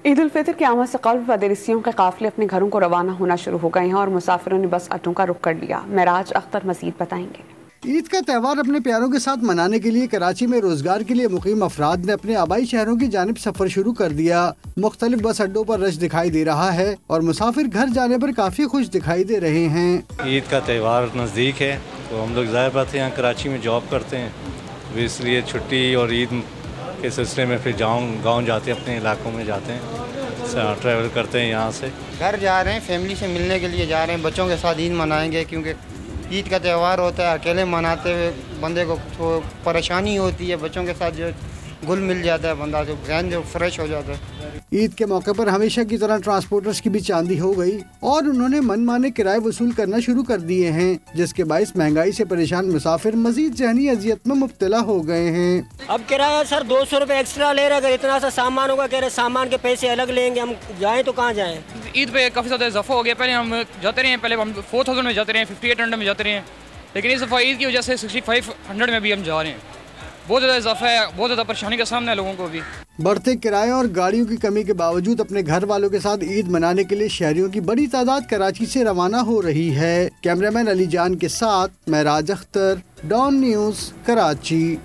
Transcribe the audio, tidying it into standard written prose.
ईद उल फितर की आमद से कबल परदेसियों के काफिले अपने घरों को रवाना होना शुरू हो गए हैं और मुसाफिरों ने बस अड्डों का रुख कर लिया। महराज अख्तर मजीद बताएंगे। ईद का त्यौहार अपने प्यारों के साथ मनाने के लिए कराची में रोजगार के लिए मुकीम अफराद ने अपने आबाई शहरों की जानिब सफर शुरू कर दिया। मुख्तलिफ बस अड्डों पर रश दिखाई दे रहा है और मुसाफिर घर जाने पर काफी खुश दिखाई दे रहे हैं। ईद का त्यौहार नज़दीक है तो हम लोग ज़ाहिर बात है यहाँ कराची में जॉब करते हैं, तो इसलिए छुट्टी और ईद के सिलसिले में फिर गाँव जाते हैं, अपने इलाकों में जाते हैं, ट्रैवल करते हैं। यहाँ से घर जा रहे हैं, फैमिली से मिलने के लिए जा रहे हैं, बच्चों के साथ ईद मनाएंगे क्योंकि ईद का त्यौहार होता है। अकेले मनाते हुए बंदे को तो परेशानी होती है, बच्चों के साथ जो गुल मिल जाता है, बंदा जो जहन जो फ्रेश हो जाता है। ईद के मौके पर हमेशा की तरह ट्रांसपोर्टर्स की भी चांदी हो गई और उन्होंने मनमाने किराए वसूल करना शुरू कर दिए हैं, जिसके बायस महंगाई से परेशान मुसाफिर मजीद जहनी अजियत में मुब्तला हो गए हैं। अब किराया सर 200 रुपये एक्स्ट्रा ले रहे, अगर इतना सा सामान होगा कह रहे सामान के पैसे अलग लेंगे, हम जाएँ तो कहाँ जाएँ। ईद पे काफ़ी ज़्यादा इजाफा हो गया। पहले हम जाते रहे हैं, पहले हम 4000 में जाते रहे हैं, 5800 में जाते रहे हैं, लेकिन इस दफ़ा ईद की वजह से 6500 में भी हम जा रहे हैं। बहुत ज़्यादा इजाफा है, बहुत ज़्यादा परेशानी का सामना है लोगों को भी। बढ़ते किराए और गाड़ियों की कमी के बावजूद अपने घर वालों के साथ ईद मनाने के लिए शहरियों की बड़ी तादाद कराची से रवाना हो रही है। कैमरामैन अली जान के साथ महराज अख्तर, डॉन न्यूज़, कराची।